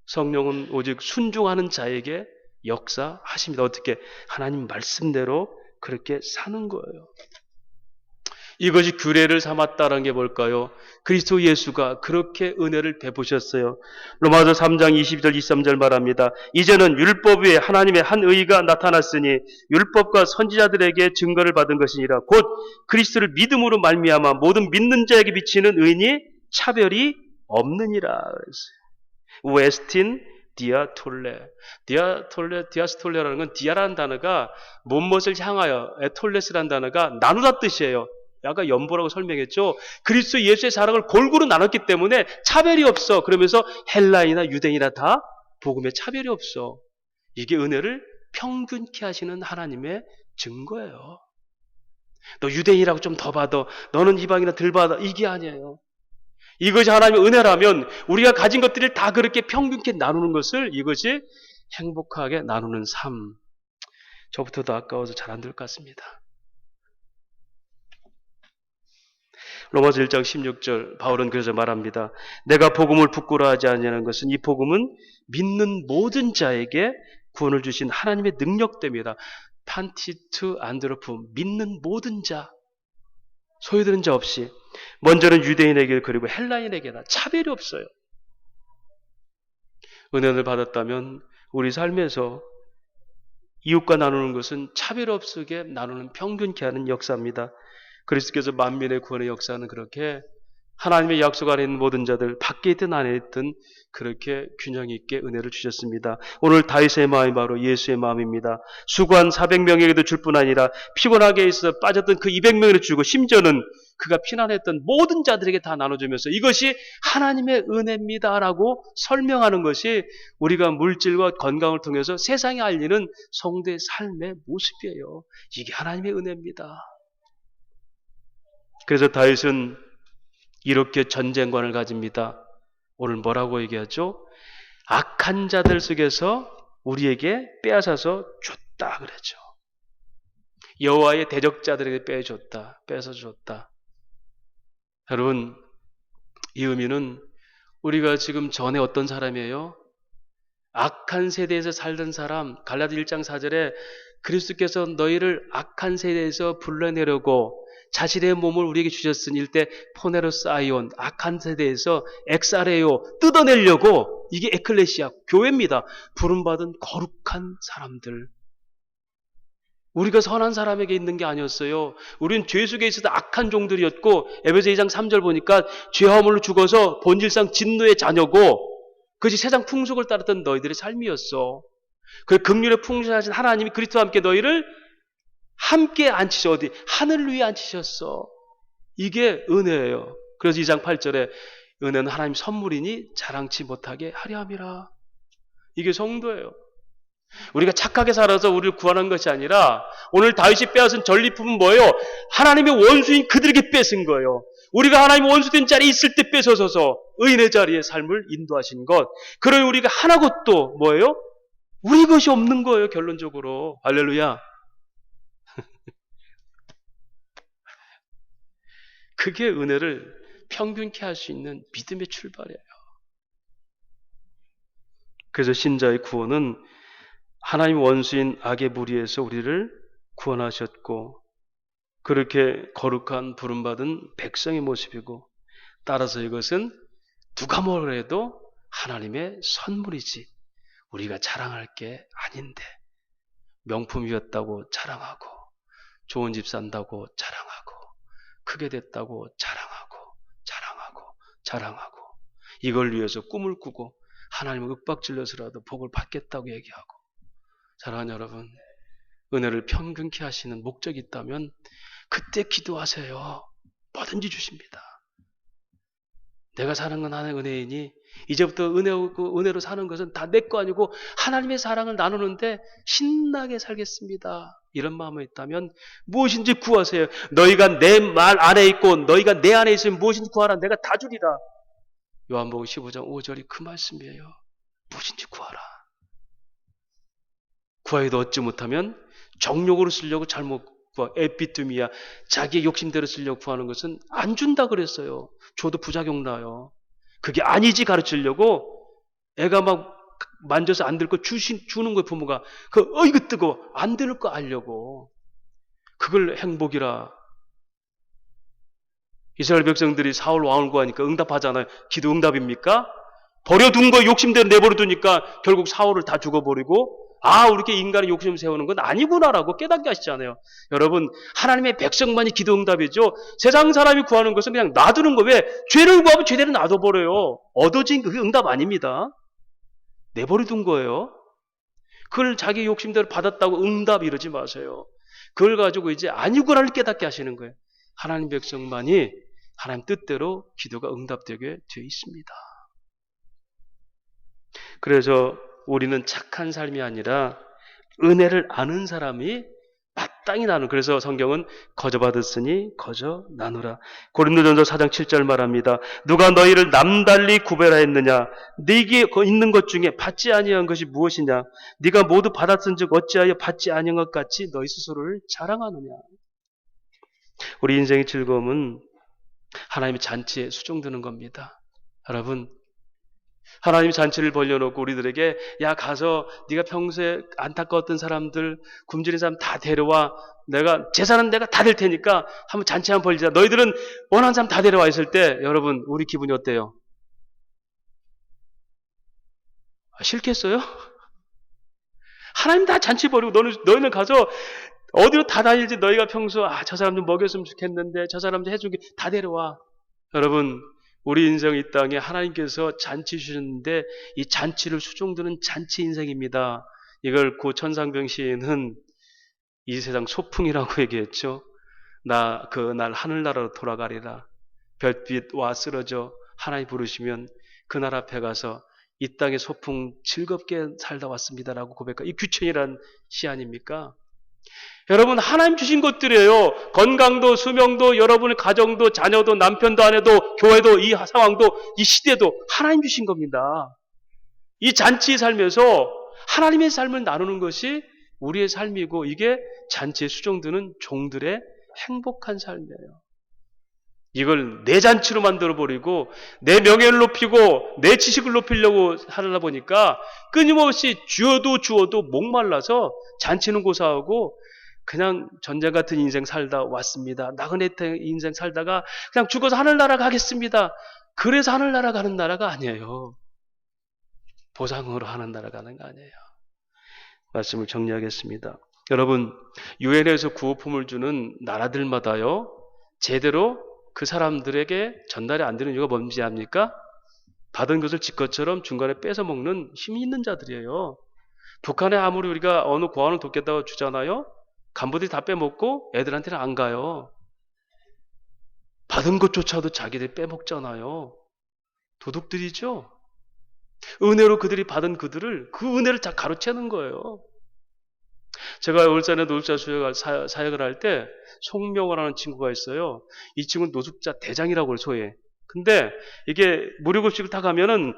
성령은 오직 순종하는 자에게 역사하십니다. 어떻게? 하나님 말씀대로 그렇게 사는 거예요. 이것이 규례를 삼았다는 게 뭘까요? 그리스도 예수가 그렇게 은혜를 베푸셨어요. 로마서 3장 22절 23절 말합니다. 이제는 율법 위에 하나님의 한 의가 나타났으니 율법과 선지자들에게 증거를 받은 것이니라. 곧 그리스도를 믿음으로 말미암아 모든 믿는 자에게 비치는 의인이 차별이 없느니라. 웨스틴 디아스톨레라는 건 디아라는 단어가 못을 향하여, 에톨레스라는 단어가 나누다 뜻이에요. 아까 연보라고 설명했죠. 그리스도 예수의 사랑을 골고루 나눴기 때문에 차별이 없어. 그러면서 헬라인이나 유대인이나 다 복음에 차별이 없어. 이게 은혜를 평균케 하시는 하나님의 증거예요. 너 유대인이라고 좀 더 받아, 너는 이방이나 덜 받아, 이게 아니에요. 이것이 하나님의 은혜라면 우리가 가진 것들을 다 그렇게 평균케 나누는 것을, 이것이 행복하게 나누는 삶. 저부터도 아까워서 잘 안 될 것 같습니다. 로마서 1장 16절 바울은 그래서 말합니다. 내가 복음을 부끄러워하지 않냐는 것은 이 복음은 믿는 모든 자에게 구원을 주신 하나님의 능력됩니다. 판티트 안드로프, 믿는 모든 자, 소외되는 자 없이, 먼저는 유대인에게 그리고 헬라인에게나 차별이 없어요. 은혜를 받았다면 우리 삶에서 이웃과 나누는 것은 차별 없게 나누는 평균케 하는 역사입니다. 그리스도께서 만민의 구원의 역사는 그렇게 하나님의 약속 안에 있는 모든 자들, 밖에 있든 안에 있든 그렇게 균형 있게 은혜를 주셨습니다. 오늘 다윗의 마음이 바로 예수의 마음입니다. 수고한 400명에게도 줄 뿐 아니라 피곤하게 있어 빠졌던 그 200명에도 주고, 심지어는 그가 피난했던 모든 자들에게 다 나눠주면서 이것이 하나님의 은혜입니다라고 설명하는 것이 우리가 물질과 건강을 통해서 세상에 알리는 성도의 삶의 모습이에요. 이게 하나님의 은혜입니다. 그래서 다윗은 이렇게 전쟁관을 가집니다. 오늘 뭐라고 얘기하죠? 악한 자들 속에서 우리에게 빼앗아서 줬다 그러죠. 여호와의 대적자들에게 뺏어 줬다. 여러분, 이 의미는 우리가 지금 전에 어떤 사람이에요? 악한 세대에서 살던 사람, 갈라디 1장 4절에 그리스도께서 너희를 악한 세대에서 불러내려고 자신의 몸을 우리에게 주셨으니 일때 포네로스 아이온, 악한 세대에서 엑사레오, 뜯어내려고, 이게 에클레시아, 교회입니다. 부름받은 거룩한 사람들. 우리가 선한 사람에게 있는 게 아니었어요. 우리는 죄 속에 있어도 악한 종들이었고, 에베소 2장 3절 보니까 죄화물로 죽어서 본질상 진노의 자녀고, 그것이 세상 풍속을 따랐던 너희들의 삶이었어. 그 긍휼에 풍성하신 하나님이 그리스도와 함께 너희를 함께 앉히셔. 어디? 하늘 위에 앉히셨어. 이게 은혜예요. 그래서 2장 8절에 은혜는 하나님 선물이니 자랑치 못하게 하려 함이라. 이게 성도예요. 우리가 착하게 살아서 우리를 구원한 것이 아니라 오늘 다윗이 빼앗은 전리품은 뭐예요? 하나님의 원수인 그들에게 뺏은 거예요. 우리가 하나님의 원수된 자리에 있을 때 뺏어서서 의인의 자리에 삶을 인도하신 것. 그러니 우리가 하나것도 뭐예요? 우리 것이 없는 거예요. 결론적으로. 할렐루야. 그게 은혜를 평균케 할 수 있는 믿음의 출발이에요. 그래서 신자의 구원은 하나님 원수인 악의 무리에서 우리를 구원하셨고, 그렇게 거룩한 부름받은 백성의 모습이고, 따라서 이것은 누가 뭐라 해도 하나님의 선물이지 우리가 자랑할 게 아닌데, 명품이었다고 자랑하고, 좋은 집 산다고 자랑하고, 크게 됐다고 자랑하고, 이걸 위해서 꿈을 꾸고 하나님을 윽박질러서라도 복을 받겠다고 얘기하고. 사랑하는 여러분, 은혜를 평균케 하시는 목적이 있다면 그때 기도하세요. 뭐든지 주십니다. 내가 사는 건 하나님의 은혜이니 이제부터 은혜로 사는 것은 다 내 거 아니고 하나님의 사랑을 나누는데 신나게 살겠습니다. 이런 마음이 있다면 무엇인지 구하세요. 너희가 내 말 안에 있고 너희가 내 안에 있으면 무엇인지 구하라. 내가 다 주리라. 요한복음 15장 5절이 그 말씀이에요. 무엇인지 구하라. 구하여도 얻지 못하면 정욕으로 쓰려고 잘못 구하. 에피투미야, 자기의 욕심대로 쓰려고 구하는 것은 안 준다 그랬어요. 줘도 부작용 나요. 그게 아니지 가르치려고 애가 막 만져서 안 될 거 주는 거예요. 부모가 이거 뜨거워 안 되는 거 알려고. 그걸 행복이라 이스라엘 백성들이 사울 왕을 구하니까 응답하잖아요. 기도 응답입니까? 버려둔 거 욕심대로 내버려두니까 결국 사울을 다 죽어버리고 이렇게 인간의 욕심 세우는 건 아니구나라고 깨닫게 하시잖아요. 여러분, 하나님의 백성만이 기도 응답이죠. 세상 사람이 구하는 것은 그냥 놔두는 거. 왜? 죄를 구하면 죄대로 놔둬버려요. 얻어진 그게 응답 아닙니다. 내버려둔 거예요. 그걸 자기 욕심대로 받았다고 응답 이러지 마세요. 그걸 가지고 이제 아니구나를 깨닫게 하시는 거예요. 하나님 백성만이 하나님 뜻대로 기도가 응답되게 되어 있습니다. 그래서 우리는 착한 삶이 아니라 은혜를 아는 사람이 마땅히 나누는, 그래서 성경은 거저 받았으니 거저 나누라. 고린도전서 4장 7절 말합니다. 누가 너희를 남달리 구별하였느냐? 네게 있는 것 중에 받지 아니한 것이 무엇이냐? 네가 모두 받았은즉 어찌하여 받지 아니한 것 같이 너희 스스로를 자랑하느냐? 우리 인생의 즐거움은 하나님의 잔치에 수종드는 겁니다. 여러분, 하나님이 잔치를 벌려놓고 우리들에게 야 가서 네가 평소에 안타까웠던 사람들, 굶주린 사람 다 데려와. 내가 제사는 내가 다 될 테니까 한번 잔치 한번 벌리자. 너희들은 원하는 사람 다 데려와 있을 때 여러분 우리 기분이 어때요? 싫겠어요? 하나님 다 잔치 벌이고 너희는 가서 어디로 다 다닐지. 너희가 평소 저 사람 좀 먹였으면 좋겠는데 저 사람 좀 해주게 다 데려와. 여러분, 우리 인생 이 땅에 하나님께서 잔치 주셨는데 이 잔치를 수종드는 잔치 인생입니다. 이걸 고 천상병 시인은 이 세상 소풍이라고 얘기했죠. 나 그날 하늘나라로 돌아가리라. 별빛와 쓰러져 하나님 부르시면 그날 앞에 가서 이 땅의 소풍 즐겁게 살다 왔습니다라고 고백한 이 규천이란 시 아닙니까? 여러분, 하나님 주신 것들이에요. 건강도, 수명도, 여러분의 가정도, 자녀도, 남편도, 아내도, 교회도, 이 상황도, 이 시대도 하나님 주신 겁니다. 이 잔치 살면서 하나님의 삶을 나누는 것이 우리의 삶이고, 이게 잔치에 수종드는 종들의 행복한 삶이에요. 이걸 내 잔치로 만들어버리고 내 명예를 높이고 내 지식을 높이려고 하다 보니까 끊임없이 주어도 목말라서 잔치는 고사하고 그냥 전쟁 같은 인생 살다 왔습니다. 나그네 인생 살다가 그냥 죽어서 하늘나라 가겠습니다. 그래서 하늘나라 가는 나라가 아니에요. 보상으로 하늘나라 가는 거 아니에요. 말씀을 정리하겠습니다. 여러분, 유엔에서 구호품을 주는 나라들마다요, 제대로 그 사람들에게 전달이 안 되는 이유가 뭔지 압니까? 받은 것을 지 것처럼 중간에 뺏어 먹는 힘이 있는 자들이에요. 북한에 아무리 우리가 어느 고안을 돕겠다고 주잖아요. 간부들이 다 빼먹고 애들한테는 안 가요. 받은 것조차도 자기들이 빼먹잖아요. 도둑들이죠. 은혜로 그들이 받은 그들을, 그 은혜를 다 가로채는 거예요. 제가 울산에 노숙자 사역을 할 때 송명호라는 친구가 있어요. 이 친구는 노숙자 대장이라고 해요, 소위. 근데 이게 무료급식을 다 가면은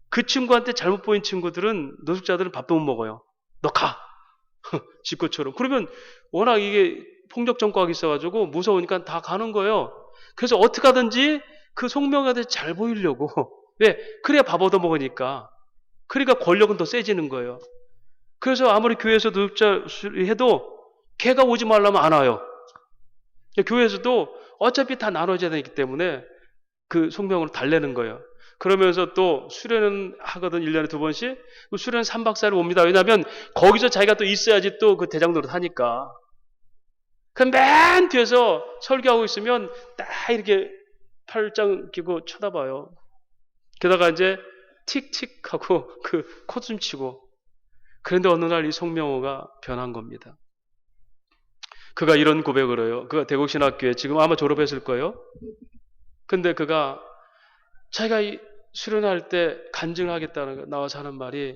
그 친구한테 잘못 보인 친구들은, 노숙자들은 밥도 못 먹어요. 너 가! 지 것처럼. 그러면 워낙 이게 폭력 정과가 있어가지고 무서우니까 다 가는 거예요. 그래서 어떻게 하든지 그 송명호한테 잘 보이려고. 왜? 그래야 밥 얻어 먹으니까. 그러니까 권력은 더 세지는 거예요. 그래서 아무리 교회에서 노숙자 해도 걔가 오지 말라면 안 와요. 교회에서도 어차피 다 나눠져야 되기 때문에 그 송명으로 달래는 거예요. 그러면서 또 수련은 하거든. 1년에 2번씩. 수련은 3박 4일 옵니다. 왜냐하면 거기서 자기가 또 있어야지 또 그 대장 노릇 하니까. 그 맨 뒤에서 설교하고 있으면 딱 이렇게 팔짱 끼고 쳐다봐요. 게다가 이제 틱틱 하고 그 코좀 치고. 그런데 어느 날 이 송명호가 변한 겁니다. 그가 이런 고백을 해요. 그가 대국신학교에 지금 아마 졸업했을 거예요. 근데 그가 자기가 수련할 때 간증을 하겠다는 거 나와서 하는 말이,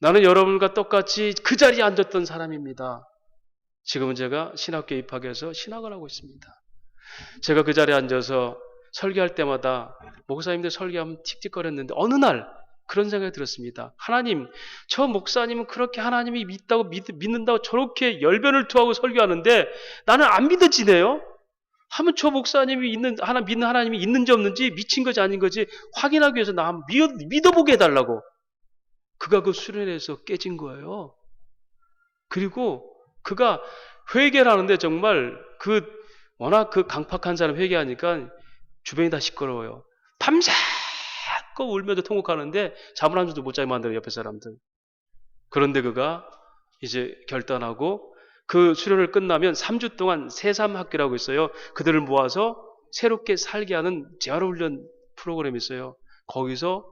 나는 여러분과 똑같이 그 자리에 앉았던 사람입니다. 지금은 제가 신학교에 입학해서 신학을 하고 있습니다. 제가 그 자리에 앉아서 설교할 때마다 목사님들 설교하면 틱틱거렸는데 어느 날 그런 생각이 들었습니다. 하나님, 저 목사님은 그렇게 하나님이 믿는다고 저렇게 열변을 토하고 설교하는데 나는 안 믿어지네요. 하면 저 목사님이 믿는 하나님이 있는지 없는지, 미친 거지 아닌 거지 확인하기 위해서 나 한번 믿어보게 해달라고. 그가 그 수련회에서 깨진 거예요. 그리고 그가 회개를 하는데 정말 그 워낙 그 강팍한 사람 회개하니까 주변이 다 시끄러워요. 밤새껏 울면서 통곡하는데 잠을 한 줄도 못 자게 만들어요, 옆에 사람들. 그런데 그가 이제 결단하고 그 수련을 끝나면 3주 동안 새삼학교라고 있어요. 그들을 모아서 새롭게 살게 하는 재활훈련 프로그램이 있어요. 거기서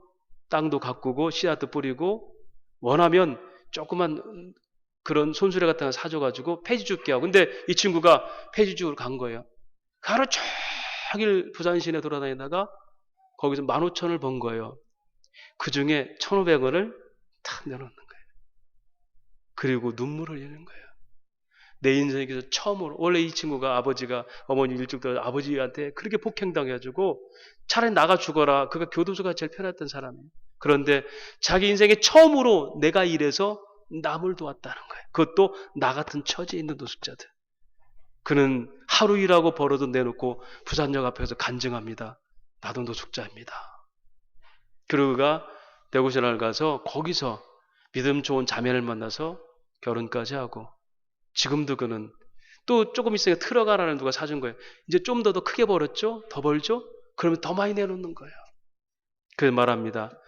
땅도 가꾸고 씨앗도 뿌리고 원하면 조그만 그런 손수레 같은 거 사줘가지고 폐지 줍게 하고. 근데 이 친구가 폐지 주러 간 거예요. 하루 종일 부산 시내 돌아다니다가 거기서 15,000원을 번 거예요. 그 중에 1,500원을 탁 내놓는 거예요. 그리고 눈물을 흘리는 거예요. 내 인생에서 처음으로. 원래 이 친구가 아버지가 어머니 일찍 들어 아버지한테 그렇게 폭행당해가지고 차라리 나가 죽어라. 그가 교도소가 제일 편했던 사람이에요. 그런데 자기 인생에 처음으로 내가 일해서 남을 도왔다는 거예요. 그것도 나 같은 처지에 있는 노숙자들. 그는 하루 일하고 벌어도 내놓고 부산역 앞에서 간증합니다. 나도 노숙자입니다. 그리고 그가 대구신학을 가서 거기서 믿음 좋은 자매를 만나서 결혼까지 하고, 지금도 그는 또 조금 있으니까 트럭 하나를 누가 사준 거예요. 이제 좀 더 크게 벌었죠? 더 벌죠? 그러면 더 많이 내놓는 거예요. 그 말합니다.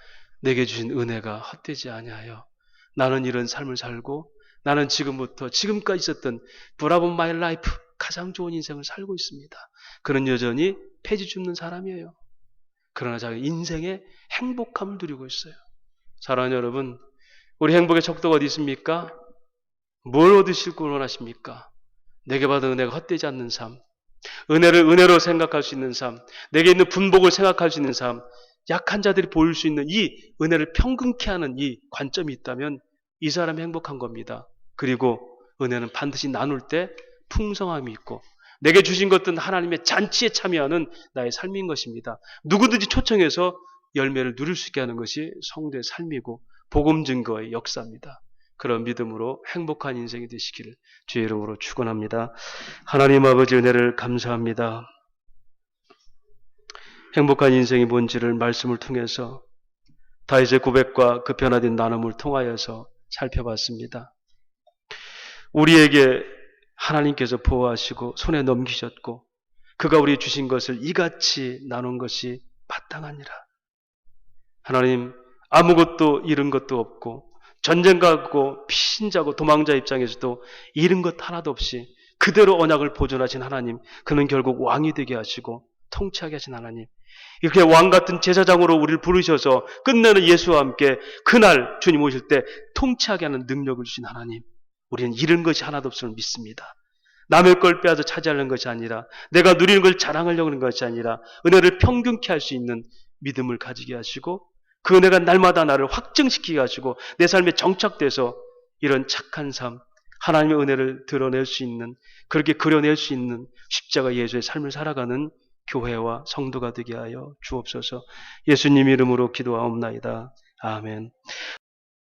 내게 주신 은혜가 헛되지 아니하여 나는 이런 삶을 살고 나는 지금부터 지금까지 있었던 브라보 마이 라이프 가장 좋은 인생을 살고 있습니다. 그는 여전히 폐지 줍는 사람이에요. 그러나 자기 인생의 행복함을 누리고 있어요. 사랑하는 여러분, 우리 행복의 척도가 어디 있습니까? 뭘 얻으실 걸 원하십니까? 내게 받은 은혜가 헛되지 않는 삶, 은혜를 은혜로 생각할 수 있는 삶, 내게 있는 분복을 생각할 수 있는 삶, 약한 자들이 보일 수 있는 이 은혜를 평균케 하는 이 관점이 있다면 이 사람이 행복한 겁니다. 그리고 은혜는 반드시 나눌 때 풍성함이 있고 내게 주신 것들은 하나님의 잔치에 참여하는 나의 삶인 것입니다. 누구든지 초청해서 열매를 누릴 수 있게 하는 것이 성도의 삶이고 복음 증거의 역사입니다. 그런 믿음으로 행복한 인생이 되시기를 주의 이름으로 축원합니다. 하나님 아버지 은혜를 감사합니다. 행복한 인생이 뭔지를 말씀을 통해서 다윗의 고백과 그 변화된 나눔을 통하여서 살펴봤습니다. 우리에게 하나님께서 보호하시고 손에 넘기셨고 그가 우리에게 주신 것을 이같이 나눈 것이 마땅하니라. 하나님, 아무것도 잃은 것도 없고 전쟁가고 피신자고 도망자 입장에서도 잃은 것 하나도 없이 그대로 언약을 보존하신 하나님, 그는 결국 왕이 되게 하시고 통치하게 하신 하나님, 이렇게 왕같은 제사장으로 우리를 부르셔서 끝내는 예수와 함께 그날 주님 오실 때 통치하게 하는 능력을 주신 하나님, 우리는 잃은 것이 하나도 없음을 믿습니다. 남의 걸 빼앗아 차지하려는 것이 아니라 내가 누리는 걸 자랑하려고 하는 것이 아니라 은혜를 평균케 할 수 있는 믿음을 가지게 하시고 그 은혜가 날마다 나를 확증시키게 하시고 내 삶에 정착돼서 이런 착한 삶, 하나님의 은혜를 드러낼 수 있는, 그렇게 그려낼 수 있는 십자가 예수의 삶을 살아가는 교회와 성도가 되게 하여 주옵소서. 예수님 이름으로 기도하옵나이다. 아멘.